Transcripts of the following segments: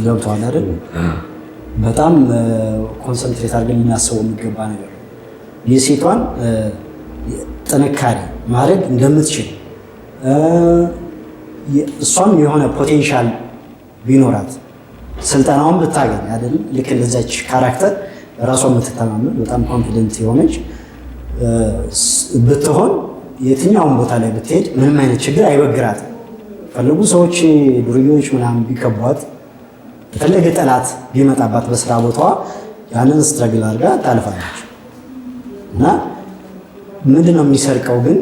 ገብቷል አይደል? በጣም ኮንሰንትሬት አድርገን ልናስበው የሚገባ ነገር ነው። የሴቷን ጥንካሬ ማድረግ እንደምትችል እሷም የሆነ ፖቴንሻል ቢኖራት ስልጠናውን ብታገኝ አይደል? ልክ እንደዛች ካራክተር ራሷ የምትተማመን በጣም ኮንፊደንት የሆነች ብትሆን የትኛውን ቦታ ላይ ብትሄድ ምንም አይነት ችግር አይበግራትም። ፈልጉ ሰዎች ዱርዬዎች ምናምን ቢከቧት የፈለገ ጠላት ቢመጣባት በስራ ቦታዋ ያንን ስትረግል አድርጋ ታልፋለች። እና ምንድነው የሚሰርቀው ግን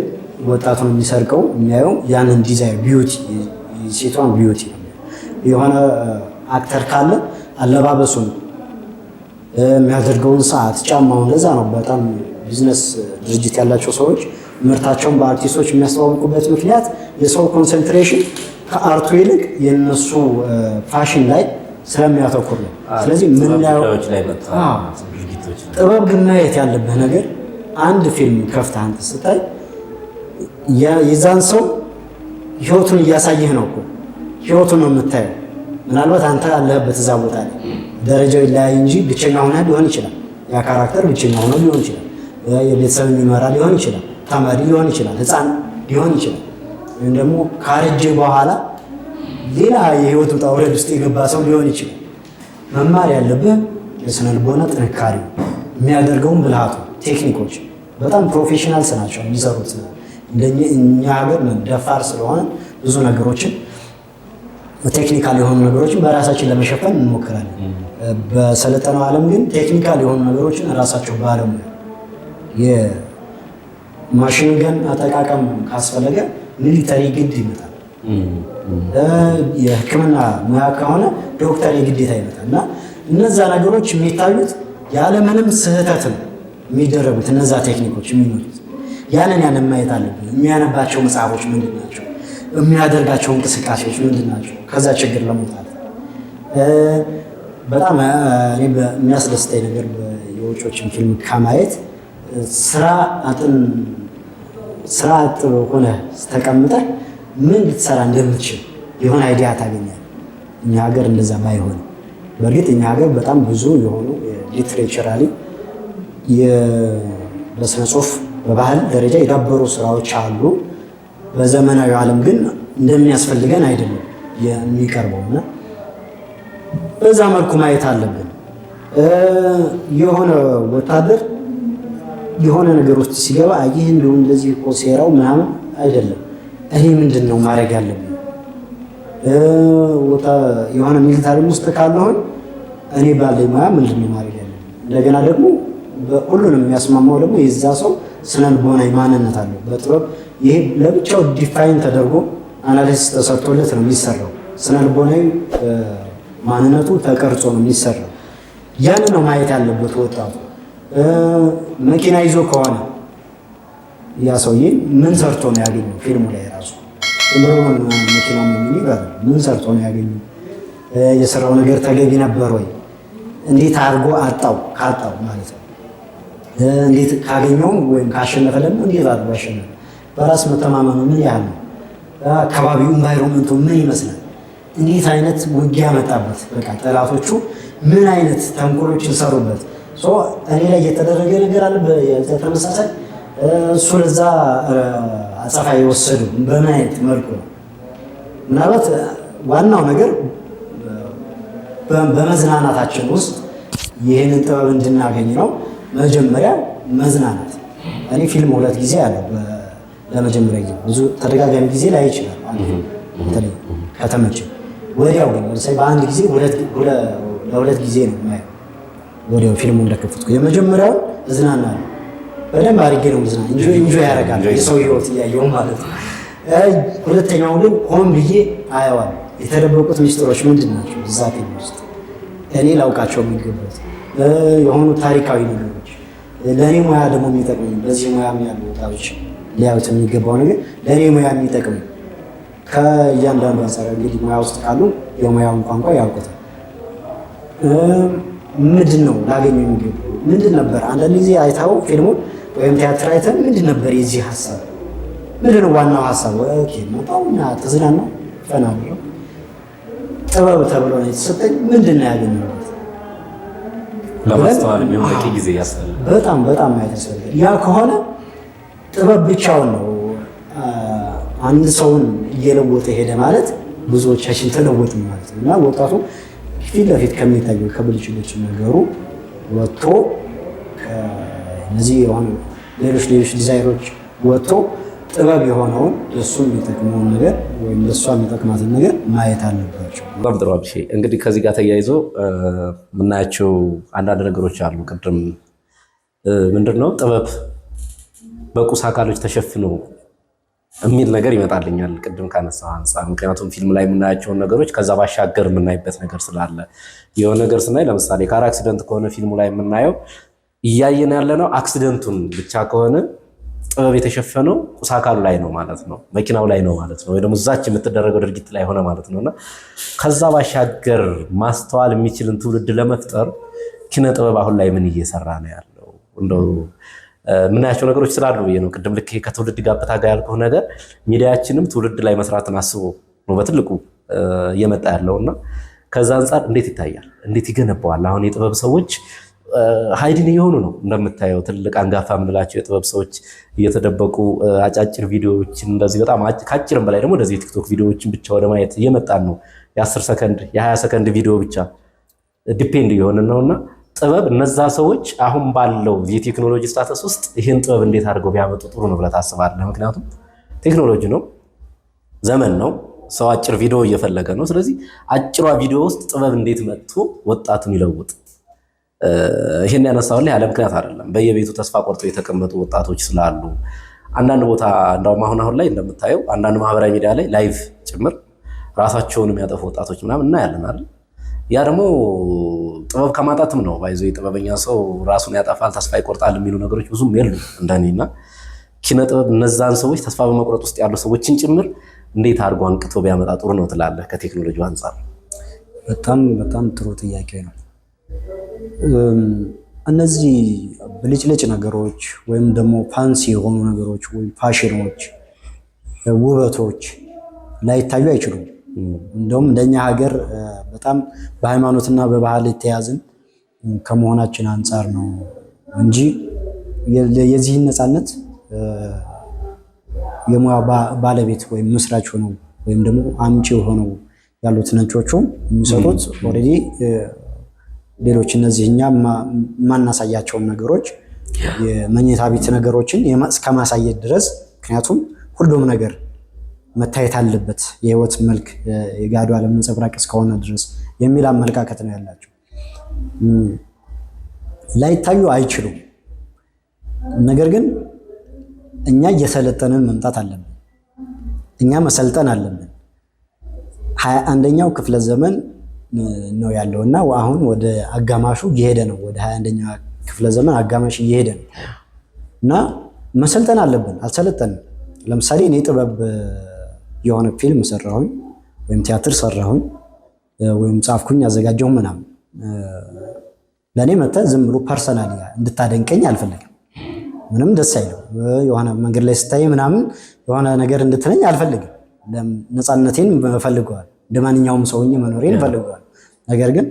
ወጣቱን የሚሰርቀው የሚያየው ያንን ዲዛይር ቢዩቲ፣ ሴቷን ቢዩቲ ነው። የሆነ አክተር ካለ አለባበሱን የሚያደርገውን ሰዓት፣ ጫማውን ለዛ ነው በጣም ቢዝነስ ድርጅት ያላቸው ሰዎች ምርታቸውን በአርቲስቶች የሚያስተዋውቁበት ምክንያት የሰው ኮንሰንትሬሽን ከአርቱ ይልቅ የነሱ ፋሽን ላይ ስለሚያተኩር ነው። ስለዚህ ምናየው ጥበብ ግን ማየት ያለብህ ነገር አንድ ፊልም ከፍተህ አንተ ስታይ የዛን ሰው ህይወቱን እያሳየህ ነው እኮ ህይወቱን ነው የምታየው። ምናልባት አንተ ያለህበት እዛ ቦታ ላይ ደረጃው ይለያይ እንጂ ብቸኛ ሆነህ ሊሆን ይችላል። ያ ካራክተር ብቸኛ ሆኖ ሊሆን ይችላል። የቤተሰብ የሚመራ ሊሆን ይችላል። ተማሪ ሊሆን ይችላል። ህፃን ሊሆን ይችላል። ወይም ደግሞ ካረጀ በኋላ ሌላ የህይወት ውጣ ውረድ ውስጥ የገባ ሰው ሊሆን ይችላል። መማር ያለብህ የስነ ልቦና ጥንካሬ የሚያደርገውን ብልሃቱ፣ ቴክኒኮች በጣም ፕሮፌሽናልስ ናቸው የሚሰሩት። እኛ ሀገር ደፋር ስለሆነ ብዙ ነገሮችን ቴክኒካል የሆኑ ነገሮችን በራሳችን ለመሸፈን እንሞክራለን። በሰለጠነው ዓለም ግን ቴክኒካል የሆኑ ነገሮችን ራሳቸው ባለሙያ የማሽን ገን አጠቃቀም ካስፈለገ ሚሊተሪ ግድ ይመጣል። የሕክምና ሙያ ከሆነ ዶክተር የግዴታ ይመጣል። እና እነዛ ነገሮች የሚታዩት ያለምንም ስህተት ነው የሚደረጉት። እነዛ ቴክኒኮች የሚመጡት ያንን ማየት አለብን። የሚያነባቸው መጽሐፎች ምንድን ናቸው? የሚያደርጋቸው እንቅስቃሴዎች ምንድን ናቸው? ከዛ ችግር ለመውጣት በጣም እኔ የሚያስደስተኝ ነገር የውጮችን ፊልም ከማየት ስራ አጥ ሆነ ተቀምጠህ ምን ልትሰራ እንደምትችል የሆነ አይዲያ ታገኛለህ። እኛ ሀገር እንደዛ ባይሆን፣ በእርግጥ እኛ ሀገር በጣም ብዙ የሆኑ ሊትሬቸራሊ በስነ ጽሁፍ በባህል ደረጃ የዳበሩ ስራዎች አሉ። በዘመናዊ ዓለም ግን እንደሚያስፈልገን አይደለም የሚቀርበውና በዛ መልኩ ማየት አለብን። የሆነ ወታደር የሆነ ነገር ውስጥ ሲገባ ይህ እንደው እንደዚህ እኮ ሴራው ምናምን አይደለም፣ እኔ ምንድን ነው ማድረግ ያለብኝ? የሆነ ሚሊታሪ ውስጥ ካለሆን እኔ ባለኝ ሙያ ምንድን ነው ማድረግ ያለብኝ? እንደገና ደግሞ ሁሉንም የሚያስማማው ደግሞ የዛ ሰው ስነልቦናዊ ማንነት አለው በጥበብ ይሄ ለብቻው ዲፋይን ተደርጎ አናሊሲስ ተሰርቶለት ነው የሚሰራው። ስነልቦናዊ ማንነቱ ተቀርጾ ነው የሚሰራው። ያንን ነው ማየት ያለበት ወጣቱ። መኪና ይዞ ከሆነ ያ ሰውዬ ምን ሰርቶ ነው ያገኘው? ፊልሙ ላይ ራሱ መኪናው ምን ሰርቶ ነው ያገኘው? የሰራው ነገር ተገቢ ነበር ወይ? እንዴት አድርጎ ካጣው ማለት ነው። እንዴት ካገኘው ወይም ካሸነፈ ደግሞ እንዴት አድርጎ አሸነፈ? በራስ መተማመኑ ምን ያህል ነው? አካባቢው ኢንቫይሮንመንቱ ምን ይመስላል? እንዴት አይነት ውጊያ መጣበት? በቃ ጠላቶቹ ምን አይነት ተንኮሎችን ሰሩበት? እኔ ላይ የተደረገ ነገር አለ በተመሳሳይ እሱ ለዛ አጸፋ የወሰዱ በምን አይነት መልኩ ነው? ምናልባት ዋናው ነገር በመዝናናታችን ውስጥ ይህንን ጥበብ እንድናገኝ ነው። መጀመሪያ መዝናናት። እኔ ፊልም 2 ጊዜ አለው ለመጀመሪያ ጊዜ ብዙ ተደጋጋሚ ጊዜ ላይ ይችላል በተለይ ከተመቸ ወዲያው ግን ለምሳሌ በአንድ ጊዜ ለሁለት ጊዜ ነው የማየው። ወዲያው ፊልሙ እንደከፈትኩ የመጀመሪያው እዝናናለሁ በደንብ አድርጌ ነው እዝናናለሁ። ኢንጆይ ያደርጋል የሰው ህይወት እያየሁ ማለት ነው። ሁለተኛው ግን ሆን ብዬ አየዋለሁ። የተደበቁት ሚስጥሮች ምንድን ናቸው እዛ ፊልም ውስጥ እኔ ላውቃቸው የሚገቡት የሆኑ ታሪካዊ ነገሮች ለእኔ ሙያ ደግሞ የሚጠቅመኝ በዚህ ሙያ ያሉ ወጣቶች ሊያዩት የሚገባው ነገር ለእኔ ሙያ የሚጠቅመኝ ከእያንዳንዱ አንጻር እንግዲህ ሙያ ውስጥ ካሉ የሙያውን ቋንቋ ያውቁታል። ምንድን ነው ላገኘው የሚገባው ምንድን ነበር? አንዳንድ ጊዜ አይታው ፊልሙን ወይም ቲያትር አይተን ምንድን ነበር የዚህ ሀሳብ ምንድን ነው ዋናው ሀሳብ? መጣውና ተዝናና ፈና ጥበብ ተብሎ ነው የተሰጠኝ ምንድን ነው ያገኘሁት ለማስተዋል የሚሆን በቂ ጊዜ ያስፈልጋል። በጣም በጣም ማየት ያስፈልጋል። ያ ከሆነ ጥበብ ብቻውን ነው አንድ ሰውን እየለወጠ ሄደ ማለት ብዙዎቻችን ተለወጥን ማለት ነው። እና ወጣቱ ፊት ለፊት ከሚታየው ከብልጭልጭ ነገሩ ወጥቶ እነዚህ የሆኑ ሌሎች ዲዛይሮች ወጥቶ ጥበብ የሆነውን ለሱ የሚጠቅመውን ነገር ወይም ለሷ የሚጠቅማትን ነገር ማየት አለባቸው። በጣም ጥሩ አብሼ። እንግዲህ ከዚህ ጋር ተያይዞ የምናያቸው አንዳንድ ነገሮች አሉ። ቅድም ምንድነው ጥበብ በቁስ አካሎች ተሸፍኖ የሚል ነገር ይመጣልኛል ቅድም ካነሳው አንፃር። ምክንያቱም ፊልም ላይ የምናያቸውን ነገሮች ከዛ ባሻገር የምናይበት ነገር ስላለ የሆነ ነገር ስናይ ለምሳሌ ካር አክሲደንት ከሆነ ፊልሙ ላይ የምናየው እያየን ያለነው አክሲደንቱን ብቻ ከሆነ ጥበብ የተሸፈነው ቁስ አካሉ ላይ ነው ማለት ነው፣ መኪናው ላይ ነው ማለት ነው፣ ወይ ደግሞ እዛች የምትደረገው ድርጊት ላይ ሆነ ማለት ነውና ከዛ ባሻገር ማስተዋል የሚችልን ትውልድ ለመፍጠር ኪነ ጥበብ አሁን ላይ ምን እየሰራ ነው ያለው? እንደው ምናያቸው ነገሮች ስላሉ ብዬ ነው። ቅድም ልክ ከትውልድ ጋብታ ጋር ያልከው ነገር ሚዲያችንም ትውልድ ላይ መስራትን አስቦ ነው በትልቁ እየመጣ ያለውና ከዛ አንፃር እንዴት ይታያል? እንዴት ይገነባዋል? አሁን የጥበብ ሰዎች ሃይድን እየሆኑ ነው እንደምታየው። ትልቅ አንጋፋ የምንላቸው የጥበብ ሰዎች እየተደበቁ አጫጭር ቪዲዮዎችን እንደዚህ በጣም ከአጭርም በላይ ደግሞ እንደዚህ የቲክቶክ ቪዲዮዎችን ብቻ ወደ ማየት እየመጣን ነው። የ10 ሰከንድ የ20 ሰከንድ ቪዲዮ ብቻ ዲፔንድ እየሆነ ነውና ጥበብ እነዛ ሰዎች አሁን ባለው የቴክኖሎጂ ስታተስ ውስጥ ይህን ጥበብ እንዴት አድርገው ቢያመጡ ጥሩ ነው ብለህ ታስባለህ? ምክንያቱም ቴክኖሎጂ ነው፣ ዘመን ነው፣ ሰው አጭር ቪዲዮ እየፈለገ ነው። ስለዚህ አጭሯ ቪዲዮ ውስጥ ጥበብ እንዴት መጥቶ ወጣቱን ይለውጥ? ይሄን ያነሳውልህ ያለ ምክንያት አይደለም። በየቤቱ ተስፋ ቆርጦ የተቀመጡ ወጣቶች ስላሉ አንዳንድ ቦታ እንደውም አሁን ላይ እንደምታየው አንዳንድ ማህበራዊ ሚዲያ ላይ ላይቭ ጭምር ራሳቸውን የሚያጠፉ ወጣቶች ምናምን እናያለን አይደል? ያ ደግሞ ጥበብ ከማጣትም ነው። ባይዞ የጥበበኛ ሰው ራሱን ያጠፋል፣ ተስፋ ይቆርጣል የሚሉ ነገሮች ብዙም የሉ እንደኔና ኪነ ጥበብ እነዛን ሰዎች ተስፋ በመቁረጥ ውስጥ ያሉ ሰዎችን ጭምር እንዴት አድርጎ አንቅቶ ቢያመጣ ጥሩ ነው ትላለህ? ከቴክኖሎጂው አንፃር በጣም በጣም ጥሩ ጥያቄ ነው። እነዚህ ብልጭልጭ ነገሮች ወይም ደግሞ ፋንሲ የሆኑ ነገሮች ወይም ፋሽኖች፣ ውበቶች ላይታዩ አይችሉም። እንደውም እንደኛ ሀገር በጣም በሃይማኖትና በባህል የተያዝን ከመሆናችን አንጻር ነው እንጂ የዚህን ነፃነት የሙያ ባለቤት ወይም መስራች ሆነው ወይም ደግሞ አምጪ ሆነው ያሉት ነጮቹም የሚሰጡት ኦልሬዲ ሌሎች እነዚህ እኛ የማናሳያቸውን ነገሮች የመኝታ ቤት ነገሮችን እስከ ማሳየት ድረስ፣ ምክንያቱም ሁሉም ነገር መታየት አለበት የህይወት መልክ የጋዱ ዓለም ነጸብራቅ እስከሆነ ድረስ የሚል አመለካከት ነው ያላቸው። ላይታዩ አይችሉም። ነገር ግን እኛ እየሰለጠንን መምጣት አለብን። እኛ መሰልጠን አለብን። 21ኛው ክፍለ ዘመን ነው ያለውና አሁን ወደ አጋማሹ እየሄደ ነው። ወደ 21ኛው ክፍለ ዘመን አጋማሽ እየሄደ ነው እና መሰልጠን አለብን። አልሰለጠንም። ለምሳሌ እኔ ጥበብ የሆነ ፊልም ሰራሁኝ ወይም ቲያትር ሰራሁኝ ወይም ጻፍኩኝ አዘጋጀሁ ምናምን፣ ለእኔ መተህ ዝም ብሎ ፐርሰናሊ እንድታደንቀኝ አልፈልግም። ምንም ደስ አይለው። የሆነ መንገድ ላይ ስታይ ምናምን የሆነ ነገር እንድትለኝ አልፈልግም። ነፃነቴን እፈልገዋል። እንደ ማንኛውም ሰውኝ መኖሬን እፈልገዋል። ነገር ግን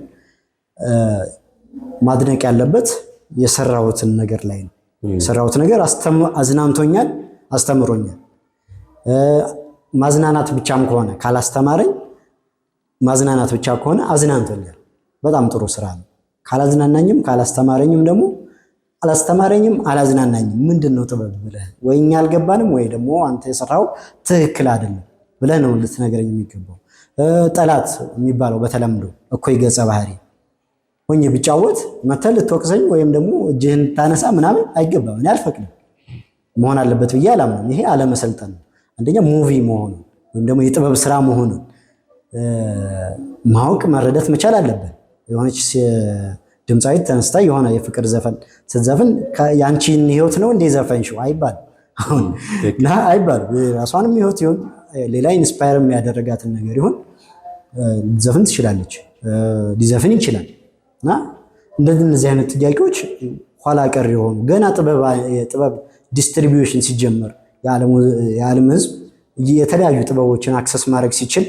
ማድነቅ ያለበት የሰራሁትን ነገር ላይ ነው። የሰራሁት ነገር አዝናንቶኛል፣ አስተምሮኛል። ማዝናናት ብቻም ከሆነ ካላስተማረኝ፣ ማዝናናት ብቻ ከሆነ አዝናንቶኛል፣ በጣም ጥሩ ስራ ነው። ካላዝናናኝም ካላስተማረኝም ደግሞ አላስተማረኝም አላዝናናኝም፣ ምንድን ነው ጥበብ ብለህ ወይ እኛ አልገባንም ወይ ደግሞ አንተ የሰራው ትክክል አይደለም ብለህ ነው ልትነግረኝ የሚገባው። ጠላት የሚባለው በተለምዶ እኮይ ገጸ ባህሪ ሆኜ ብጫወት መተህ ልትወቅሰኝ ወይም ደግሞ እጅህን ታነሳ ምናምን አይገባም። እኔ አልፈቅድም፣ መሆን አለበት ብዬ አላምንም። ይሄ አለመሰልጠን ነው። አንደኛ ሙቪ መሆኑን ወይም ደግሞ የጥበብ ስራ መሆኑን ማወቅ መረዳት መቻል አለብን። የሆነች ድምፃዊት ተነስታ የሆነ የፍቅር ዘፈን ስትዘፍን የአንቺን ህይወት ነው እንዴ ዘፈንሽው አይባልም። አሁን እና አይባልም። ራሷንም ህይወት ይሁን ሌላ ኢንስፓየር የሚያደረጋትን ነገር ይሁን ዘፈን ትችላለች፣ ሊዘፍን ይችላል። እና እንደዚህ አይነት ጥያቄዎች ኋላ ቀር የሆኑ ገና የጥበብ ዲስትሪቢዩሽን ሲጀመር የዓለም ህዝብ የተለያዩ ጥበቦችን አክሰስ ማድረግ ሲችል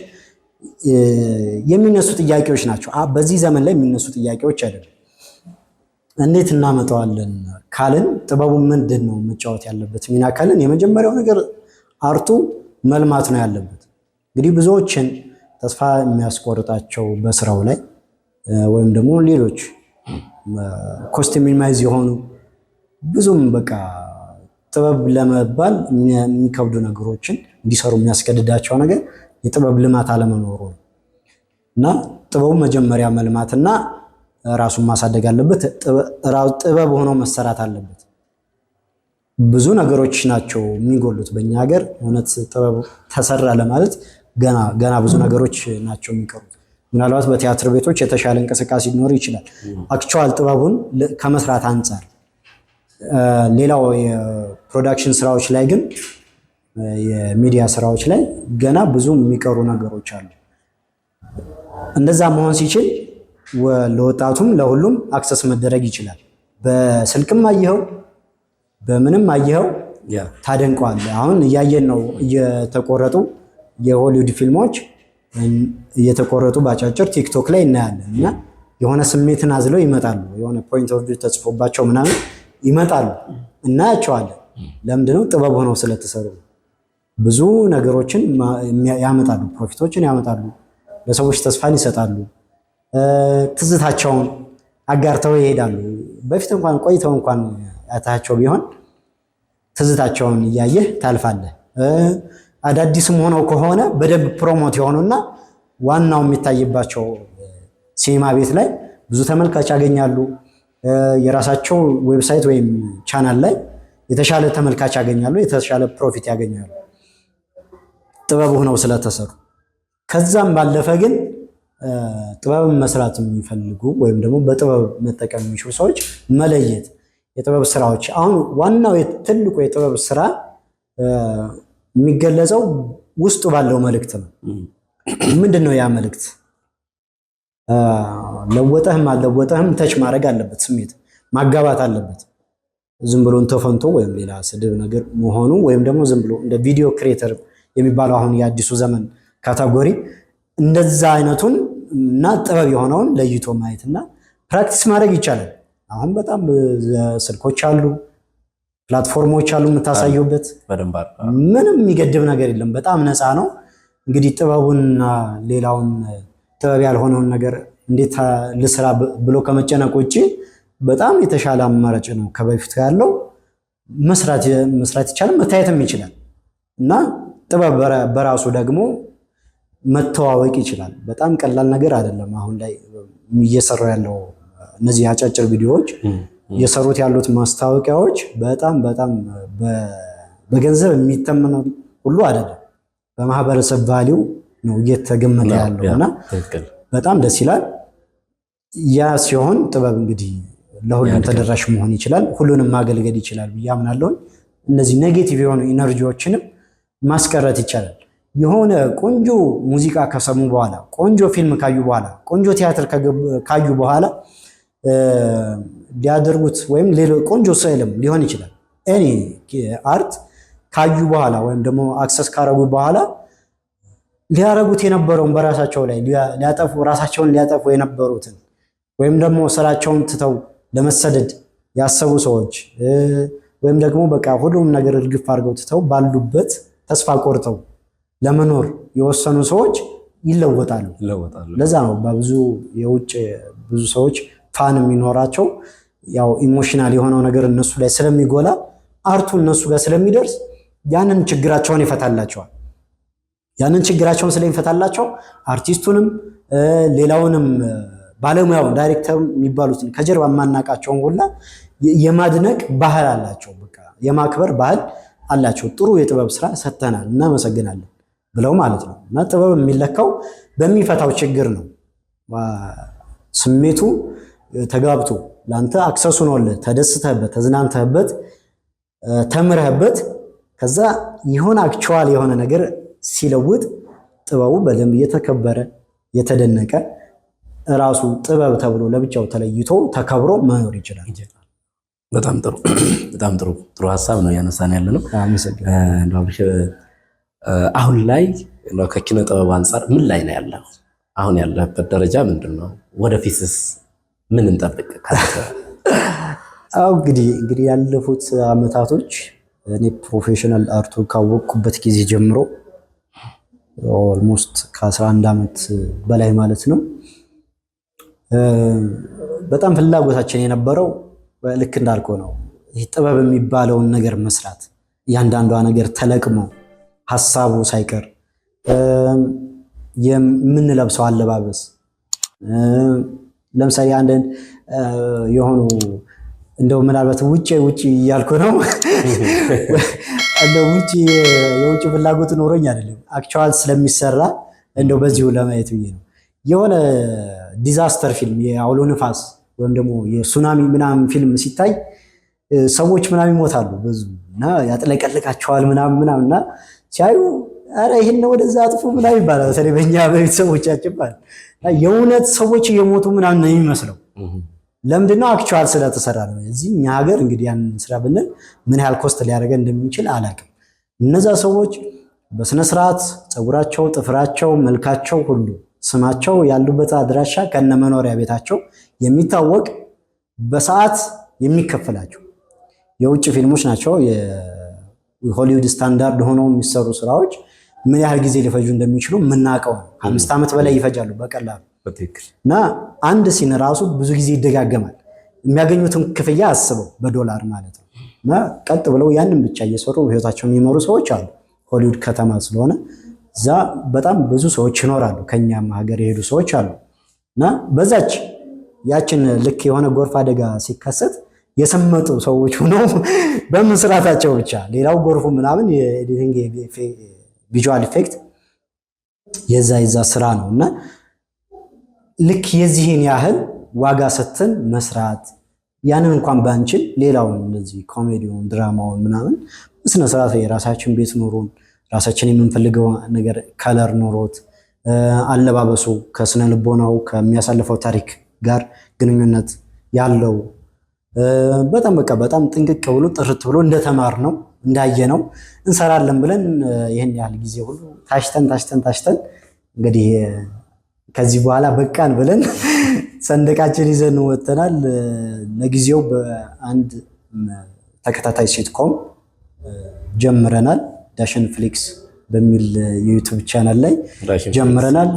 የሚነሱ ጥያቄዎች ናቸው። በዚህ ዘመን ላይ የሚነሱ ጥያቄዎች አይደለም። እንዴት እናመጣዋለን ካልን ጥበቡ ምንድን ነው መጫወት ያለበት ሚና ካልን የመጀመሪያው ነገር አርቱ መልማት ነው ያለበት። እንግዲህ ብዙዎችን ተስፋ የሚያስቆርጣቸው በስራው ላይ ወይም ደግሞ ሌሎች ኮስት ሚኒማይዝ የሆኑ ብዙም በቃ ጥበብ ለመባል የሚከብዱ ነገሮችን እንዲሰሩ የሚያስገድዳቸው ነገር የጥበብ ልማት አለመኖሩ ነው እና ጥበቡ መጀመሪያ መልማትና ራሱን ማሳደግ አለበት። ጥበብ ሆኖ መሰራት አለበት። ብዙ ነገሮች ናቸው የሚጎሉት በእኛ ሀገር። እውነት ጥበብ ተሰራ ለማለት ገና ብዙ ነገሮች ናቸው የሚቀሩት። ምናልባት በቲያትር ቤቶች የተሻለ እንቅስቃሴ ሊኖር ይችላል አክቹዋል ጥበቡን ከመስራት አንጻር። ሌላው የፕሮዳክሽን ስራዎች ላይ ግን የሚዲያ ስራዎች ላይ ገና ብዙ የሚቀሩ ነገሮች አሉ። እንደዛ መሆን ሲችል ለወጣቱም ለሁሉም አክሰስ መደረግ ይችላል። በስልክም አየኸው በምንም አየኸው ታደንቀዋለህ። አሁን እያየን ነው እየተቆረጡ የሆሊውድ ፊልሞች እየተቆረጡ ባጫጭር ቲክቶክ ላይ እናያለን እና የሆነ ስሜትን አዝለው ይመጣሉ። የሆነ ፖይንት ኦፍ ቪው ተጽፎባቸው ምናምን ይመጣሉ እናያቸዋለን። ለምንድነው? ጥበብ ሆነው ስለተሰሩ ብዙ ነገሮችን ያመጣሉ፣ ፕሮፊቶችን ያመጣሉ፣ ለሰዎች ተስፋን ይሰጣሉ፣ ትዝታቸውን አጋርተው ይሄዳሉ። በፊት እንኳን ቆይተው እንኳን ያታቸው ቢሆን ትዝታቸውን እያየህ ታልፋለህ። አዳዲስም ሆነው ከሆነ በደንብ ፕሮሞት የሆኑና ዋናው የሚታይባቸው ሲኒማ ቤት ላይ ብዙ ተመልካች ያገኛሉ። የራሳቸው ዌብሳይት ወይም ቻናል ላይ የተሻለ ተመልካች ያገኛሉ፣ የተሻለ ፕሮፊት ያገኛሉ ጥበብ ሆነው ስለተሰሩ። ከዛም ባለፈ ግን ጥበብን መስራት የሚፈልጉ ወይም ደግሞ በጥበብ መጠቀም የሚችሉ ሰዎች መለየት የጥበብ ስራዎች አሁን ዋናው ትልቁ የጥበብ ስራ የሚገለጸው ውስጡ ባለው መልእክት ነው። ምንድን ነው ያ መልእክት? ለወጠህም አልለወጠህም ተች ማድረግ አለበት፣ ስሜት ማጋባት አለበት። ዝም ብሎ እንተፈንቶ ወይም ሌላ ስድብ ነገር መሆኑ ወይም ደግሞ ዝም ብሎ እንደ ቪዲዮ ክሬተር የሚባለው አሁን የአዲሱ ዘመን ካታጎሪ እንደዛ አይነቱን እና ጥበብ የሆነውን ለይቶ ማየትና ፕራክቲስ ማድረግ ይቻላል። አሁን በጣም ስልኮች አሉ፣ ፕላትፎርሞች አሉ የምታሳዩበት፣ ምንም የሚገድብ ነገር የለም። በጣም ነፃ ነው። እንግዲህ ጥበቡንና ሌላውን ጥበብ ያልሆነውን ነገር እንዴት ልስራ ብሎ ከመጨነቅ ውጭ በጣም የተሻለ አማራጭ ነው ከበፊት ያለው። መስራት ይቻላል፣ መታየትም ይችላል እና ጥበብ በራሱ ደግሞ መተዋወቅ ይችላል። በጣም ቀላል ነገር አይደለም። አሁን ላይ እየሰራው ያለው እነዚህ አጫጭር ቪዲዮዎች እየሰሩት ያሉት ማስታወቂያዎች በጣም በገንዘብ የሚተመኑ ሁሉ አይደለም። በማህበረሰብ ቫሊው ነው እየተገመተ ያለው እና በጣም ደስ ይላል። ያ ሲሆን ጥበብ እንግዲህ ለሁሉም ተደራሽ መሆን ይችላል፣ ሁሉንም ማገልገል ይችላል ብዬ አምናለሁ። እነዚህ ኔጌቲቭ የሆኑ ኢነርጂዎችንም ማስቀረት ይቻላል። የሆነ ቆንጆ ሙዚቃ ከሰሙ በኋላ፣ ቆንጆ ፊልም ካዩ በኋላ፣ ቆንጆ ቲያትር ካዩ በኋላ ሊያደርጉት ወይም ቆንጆ ስዕልም ሊሆን ይችላል ኤኒ አርት ካዩ በኋላ ወይም ደግሞ አክሰስ ካረጉ በኋላ ሊያረጉት የነበረውን በራሳቸው ላይ ራሳቸውን ሊያጠፉ የነበሩትን ወይም ደግሞ ስራቸውን ትተው ለመሰደድ ያሰቡ ሰዎች ወይም ደግሞ በቃ ሁሉም ነገር እርግፍ አድርገው ትተው ባሉበት ተስፋ ቆርጠው ለመኖር የወሰኑ ሰዎች ይለወጣሉ። ለዛ ነው በብዙ የውጭ ብዙ ሰዎች ፋን የሚኖራቸው። ያው ኢሞሽናል የሆነው ነገር እነሱ ላይ ስለሚጎላ አርቱ እነሱ ጋር ስለሚደርስ ያንን ችግራቸውን ይፈታላቸዋል። ያንን ችግራቸውን ስለሚፈታላቸው አርቲስቱንም ሌላውንም ባለሙያውን ዳይሬክተር የሚባሉትን ከጀርባ የማናቃቸውን ሁላ የማድነቅ ባህል አላቸው። በቃ የማክበር ባህል አላቸው። ጥሩ የጥበብ ስራ ሰጥተናል እናመሰግናለን ብለው ማለት ነው። እና ጥበብ የሚለካው በሚፈታው ችግር ነው። ስሜቱ ተጋብቶ ለአንተ አክሰሱ ነውልህ፣ ተደስተህበት፣ ተዝናንተህበት፣ ተምረህበት ከዛ የሆነ አክቹዋል የሆነ ነገር ሲለውጥ ጥበቡ በደንብ እየተከበረ የተደነቀ ራሱ ጥበብ ተብሎ ለብቻው ተለይቶ ተከብሮ መኖር ይችላል። በጣም ጥሩ በጣም ጥሩ ሀሳብ ነው ያነሳን ያለ ነው። አሁን ላይ ከኪነ ጥበብ አንጻር ምን ላይ ነው ያለው? አሁን ያለበት ደረጃ ምንድን ነው? ወደፊትስ ምን እንጠብቅ? አው እንግዲህ ያለፉት አመታቶች እኔ ፕሮፌሽናል አርቱ ካወቅኩበት ጊዜ ጀምሮ ኦልሞስት ከ11 ዓመት በላይ ማለት ነው በጣም ፍላጎታችን የነበረው ልክ እንዳልከው ነው። ይህ ጥበብ የሚባለውን ነገር መስራት እያንዳንዷ ነገር ተለቅሞ ሐሳቡ ሳይቀር የምንለብሰው አለባበስ ለምሳሌ አንደን የሆኑ እንደው ምናልባት ውጪ እያልኩ ነው እንደው የውጭ ፍላጎት ኖሮኝ አይደለም አክቹዋል ስለሚሰራ እንደው በዚሁ ለማየት ብዬ ነው። የሆነ ዲዛስተር ፊልም የአውሎ ንፋስ ወይም ደግሞ የሱናሚ ምናምን ፊልም ሲታይ ሰዎች ምናምን ይሞታሉ ብዙ እና ያጥለቀልቃቸዋል ምናምንና ሲያዩ አረ ይሄን ወደዛ አጥፉ ምናምን ይባላል። በተለይ በእኛ በቤተሰቦቻችን ማለት የእውነት ሰዎች እየሞቱ ምናምን ነው የሚመስለው። ለምንድነው? አክቹዋል ስለተሰራ ነው። እዚህ እኛ ሀገር እንግዲህ ያን ስራ ብንል ምን ያህል ኮስት ሊያደርገን እንደሚችል አላውቅም። እነዛ ሰዎች በስነ ስርዓት ፀጉራቸው፣ ጥፍራቸው፣ መልካቸው ሁሉ ስማቸው ያሉበት አድራሻ ከነመኖሪያ ቤታቸው የሚታወቅ በሰዓት የሚከፈላቸው የውጭ ፊልሞች ናቸው። የሆሊውድ ስታንዳርድ ሆነው የሚሰሩ ስራዎች ምን ያህል ጊዜ ሊፈጁ እንደሚችሉ የምናውቀው ነው። 5 ዓመት በላይ ይፈጃሉ በቀላሉ እና አንድ ሲን ራሱ ብዙ ጊዜ ይደጋገማል። የሚያገኙትን ክፍያ አስበው በዶላር ማለት ነው። እና ቀጥ ብለው ያንን ብቻ እየሰሩ ህይወታቸውን የሚኖሩ ሰዎች አሉ። ሆሊውድ ከተማ ስለሆነ እዛ በጣም ብዙ ሰዎች ይኖራሉ። ከኛም ሀገር የሄዱ ሰዎች አሉ። እና በዛች ያችን ልክ የሆነ ጎርፍ አደጋ ሲከሰት የሰመጡ ሰዎች ሆነው በመስራታቸው ብቻ ሌላው ጎርፉ ምናምን የኤዲቲንግ ቪዥዋል ኢፌክት የዛ ስራ ነው እና ልክ የዚህን ያህል ዋጋ ሰጥተን መስራት ያንን እንኳን ባንችል ሌላውን እንደዚህ ኮሜዲውን ድራማውን ምናምን በስነ ስርዓት የራሳችን ቤት ኖሮን ራሳችን የምንፈልገው ነገር ከለር ኖሮት አለባበሱ ከስነ ልቦናው ከሚያሳልፈው ታሪክ ጋር ግንኙነት ያለው በጣም ጥንቅቅ ብሎ ጥርት ብሎ እንደተማር ነው እንዳየነው እንሰራለን ብለን ይሄን ያህል ጊዜ ሁሉ ታሽተን እንግዲህ ከዚህ በኋላ በቃን ብለን ሰንደቃችን ይዘን ወጥተናል። ለጊዜው በአንድ ተከታታይ ሲትኮም ጀምረናል። ዳሽን ፍሊክስ በሚል የዩቲዩብ ቻናል ላይ ጀምረናል።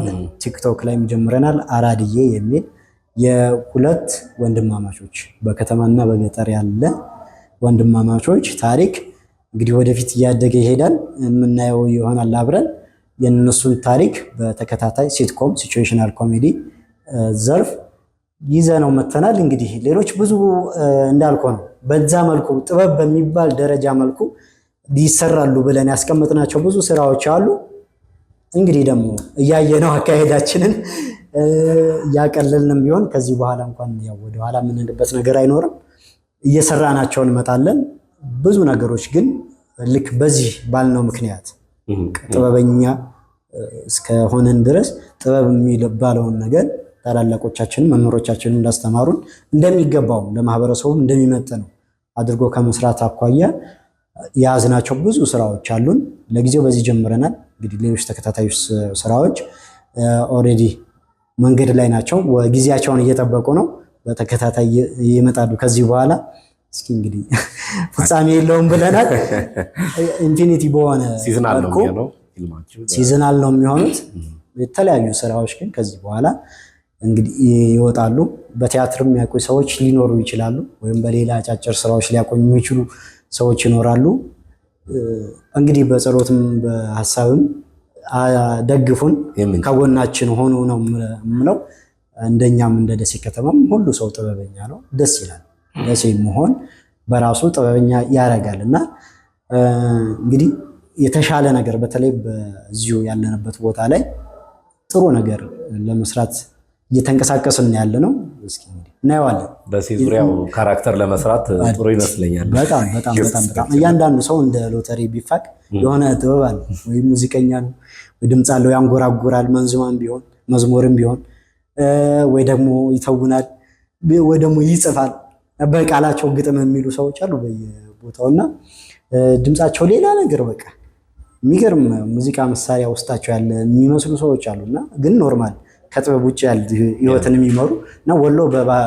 ቲክቶክ ላይም ጀምረናል። አራድዬ የሚል የሁለት ወንድማማቾች በከተማና በገጠር ያለ ወንድማማቾች ታሪክ እንግዲህ ወደፊት እያደገ ይሄዳል። የምናየው ይሆናል አብረን የነሱን ታሪክ በተከታታይ ሲትኮም ሲቹዌሽናል ኮሜዲ ዘርፍ ይዘነው መተናል። እንግዲህ ሌሎች ብዙ እንዳልኩ ነው በዛ መልኩ ጥበብ በሚባል ደረጃ መልኩ ይሰራሉ ብለን ያስቀመጥናቸው ብዙ ስራዎች አሉ። እንግዲህ ደግሞ እያየነው አካሄዳችንን እያቀለልንም ቢሆን ከዚህ በኋላ እንኳን ያው ወደ ኋላ የምንሄድበት ነገር አይኖርም። እየሰራናቸው እንመጣለን። ብዙ ነገሮች ግን ልክ በዚህ ባልነው ምክንያት ጥበበኛ እስከሆነን ድረስ ጥበብ የሚባለውን ነገር ታላላቆቻችን መምህሮቻችን እንዳስተማሩን እንደሚገባው ለማህበረሰቡ እንደሚመጥነው አድርጎ ከመስራት አኳያ የያዝናቸው ብዙ ስራዎች አሉን። ለጊዜው በዚህ ጀምረናል። እንግዲህ ሌሎች ተከታታይ ስራዎች ኦልሬዲ መንገድ ላይ ናቸው። ጊዜያቸውን እየጠበቁ ነው። በተከታታይ ይመጣሉ ከዚህ በኋላ። እስኪ እንግዲህ ፍጻሜ የለውም ብለናል። ኢንፊኒቲ በሆነ ሲዝናል ነው የሚሆኑት። የተለያዩ ስራዎች ግን ከዚህ በኋላ እንግዲህ ይወጣሉ። በቲያትርም የሚያውቁ ሰዎች ሊኖሩ ይችላሉ፣ ወይም በሌላ አጫጭር ስራዎች ሊያቆኙ የሚችሉ ሰዎች ይኖራሉ። እንግዲህ በጸሎትም በሀሳብም ደግፉን፣ ከጎናችን ሆኑ ነው የምለው። እንደኛም እንደ ደሴ ከተማም ሁሉ ሰው ጥበበኛ ነው። ደስ ይላል። ደሴ መሆን በራሱ ጥበበኛ ያደርጋል እና እንግዲህ የተሻለ ነገር በተለይ በዚሁ ያለንበት ቦታ ላይ ጥሩ ነገር ለመስራት እየተንቀሳቀስን ያለ ነው። እስኪ እንግዲህ እናየዋለን። በዚህ ዙሪያው ካራክተር ለመስራት ጥሩ ይመስለኛል። በጣም እያንዳንዱ ሰው እንደ ሎተሪ ቢፋቅ የሆነ ጥበብ አለ። ወይ ሙዚቀኛ ነው፣ ወይ ድምፅ አለው፣ ያንጎራጉራል፣ መንዙማም ቢሆን መዝሙርም ቢሆን ወይ ደግሞ ይተውናል፣ ወይ ደግሞ ይጽፋል። በቃላቸው ግጥም የሚሉ ሰዎች አሉ በየቦታውና ድምፃቸው ሌላ ነገር በቃ የሚገርም ሙዚቃ መሳሪያ ውስጣቸው ያለ የሚመስሉ ሰዎች አሉና ግን ኖርማል ከጥበብ ውጭ ያለ ህይወትን የሚመሩ እና ወሎ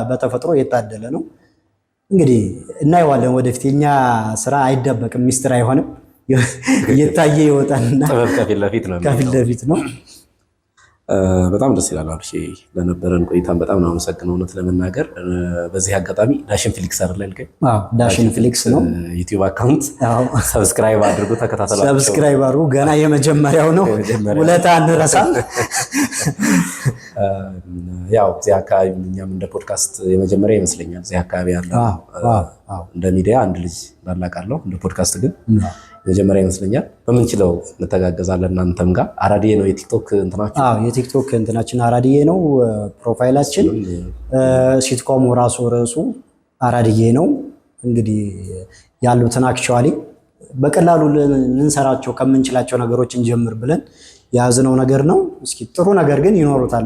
በተፈጥሮ የታደለ ነው። እንግዲህ እናየዋለን ወደፊት። የኛ ስራ አይደበቅም፣ ሚስጥር አይሆንም፣ እየታየ ይወጣልና ጥበብ ከፊት ለፊት ነው። በጣም ደስ ይላል። አብሽ ለነበረን ቆይታን በጣም ነው አመሰግነው። እውነት ለመናገር በዚህ አጋጣሚ ዳሽን ፍሊክስ አይደል? ዳሽን ፍሊክስ ነው ዩቲዩብ አካውንት ሰብስክራይብ አድርጉ፣ ተከታተላችሁ። ሰብስክራይብ አድርጉ። ገና የመጀመሪያው ነው፣ ውለታ አንረሳም። ያው እዚህ አካባቢ እኛም እንደ ፖድካስት የመጀመሪያ ይመስለኛል እዚህ አካባቢ ያለው እንደ ሚዲያ አንድ ልጅ ላላቃለሁ፣ እንደ ፖድካስት ግን መጀመሪያ ይመስለኛል። በምንችለው እንተጋገዛለን። እናንተም ጋር አራዲዬ ነው የቲክቶክ እንትናችን? የቲክቶክ እንትናችን አራዲዬ ነው ፕሮፋይላችን። ሲትኮሙ ራሱ ርዕሱ አራዲዬ ነው። እንግዲህ ያሉትን አክቹዋሊ በቀላሉ ልንሰራቸው ከምንችላቸው ነገሮች እንጀምር ብለን የያዝነው ነገር ነው። እስኪ ጥሩ ነገር ግን ይኖሩታል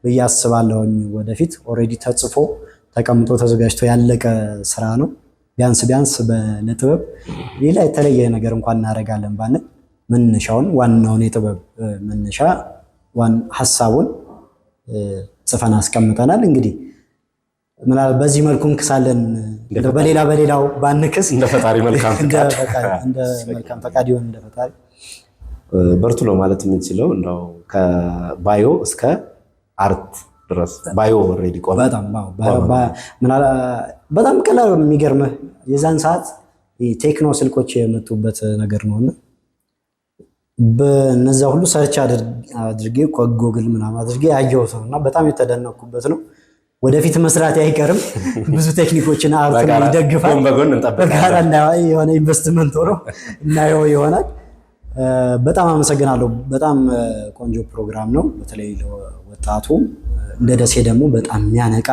ብዬ አስባለሁኝ። ወደፊት ኦልሬዲ ተጽፎ ተቀምጦ ተዘጋጅቶ ያለቀ ስራ ነው። ቢያንስ ለጥበብ ሌላ የተለየ ነገር እንኳን እናደርጋለን ባንል መነሻውን ዋናውን የጥበብ መነሻ ሀሳቡን ጽፈን አስቀምጠናል። እንግዲህ ምናልባት በዚህ መልኩ እንክሳለን፣ በሌላው ባንክስ እንደ ፈጣሪ መልካም ፈቃድ ይሆን። እንደ ፈጣሪ በርቱ ነው ማለት የምንችለው። እንደው ከባዮ እስከ አርት ድረስ ባዮ ኦልሬዲ ቆመ። በጣም ቀላል የሚገርምህ የዛን ሰዓት ቴክኖ ስልኮች የመጡበት ነገር ነውና በነዛ ሁሉ ሰርች አድርጌ ከጎግል ምናምን አድርጌ ያየሁት ነውና በጣም የተደነኩበት ነው። ወደፊት መስራት አይቀርም። ብዙ ቴክኒኮችን አርት ይደግፋል። በጋራ የሆነ ኢንቨስትመንት ሆኖ እናየው ይሆናል። በጣም አመሰግናለሁ። በጣም ቆንጆ ፕሮግራም ነው። በተለይ ለወጣቱ እንደ ደሴ ደግሞ በጣም የሚያነቃ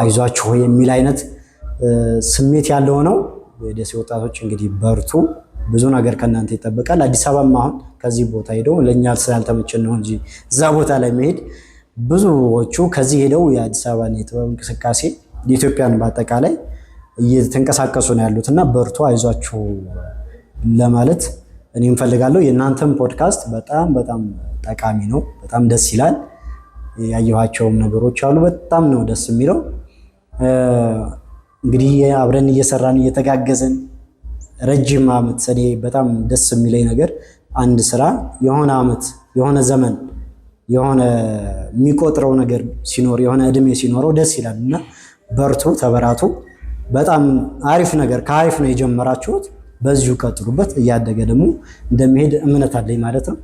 አይዟችሁ የሚል አይነት ስሜት ያለው ነው። የደሴ ወጣቶች እንግዲህ በርቱ፣ ብዙ ነገር ከእናንተ ይጠበቃል። አዲስ አበባም አሁን ከዚህ ቦታ ሄደው ለእኛ ስላልተመቸን ነው እንጂ እዛ ቦታ ላይ መሄድ ብዙዎቹ ከዚህ ሄደው የአዲስ አበባን የጥበብ እንቅስቃሴ የኢትዮጵያን በአጠቃላይ እየተንቀሳቀሱ ነው ያሉት እና በርቱ፣ አይዟችሁ ለማለት እኔ እንፈልጋለሁ። የእናንተም ፖድካስት በጣም ጠቃሚ ነው። በጣም ደስ ይላል። ያየኋቸውም ነገሮች አሉ። በጣም ነው ደስ የሚለው። እንግዲህ አብረን እየሰራን እየተጋገዘን ረጅም ዓመት እኔ በጣም ደስ የሚለኝ ነገር አንድ ስራ የሆነ ዓመት የሆነ ዘመን የሆነ የሚቆጥረው ነገር ሲኖር የሆነ እድሜ ሲኖረው ደስ ይላል እና በርቱ፣ ተበራቱ። በጣም አሪፍ ነገር ከአሪፍ ነው የጀመራችሁት። በዚሁ ቀጥሉበት። እያደገ ደግሞ እንደሚሄድ እምነት አለኝ ማለት ነው።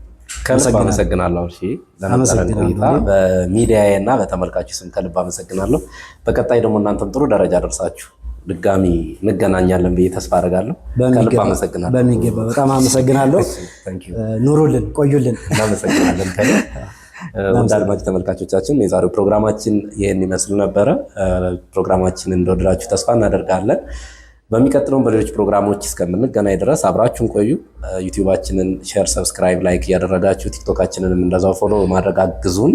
ከልብ አመሰግናለሁ። እሺ ለነበረን ቆይታ በሚዲያዬ እና በተመልካቹ ስም ከልብ አመሰግናለሁ። በቀጣይ ደግሞ እናንተም ጥሩ ደረጃ ደርሳችሁ ድጋሚ እንገናኛለን ብዬ ተስፋ አደርጋለሁ። ከልብ አመሰግናለሁ። በሚገባ በጣም አመሰግናለሁ። ኑሩልን፣ ቆዩልን። እናመሰግናለን። ውድ አድማጭ ተመልካቾቻችን የዛሬው ፕሮግራማችን ይህን ይመስል ነበረ። ፕሮግራማችንን እንደወደዳችሁ ተስፋ እናደርጋለን። በሚቀጥለውም በሌሎች ፕሮግራሞች እስከምንገናኝ ድረስ አብራችሁን ቆዩ። ዩቲዩባችንን ሼር፣ ሰብስክራይብ፣ ላይክ እያደረጋችሁ ቲክቶካችንንም እንደዛው ፎሎ ማድረግ አግዙን።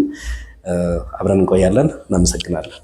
አብረን እንቆያለን። እናመሰግናለን።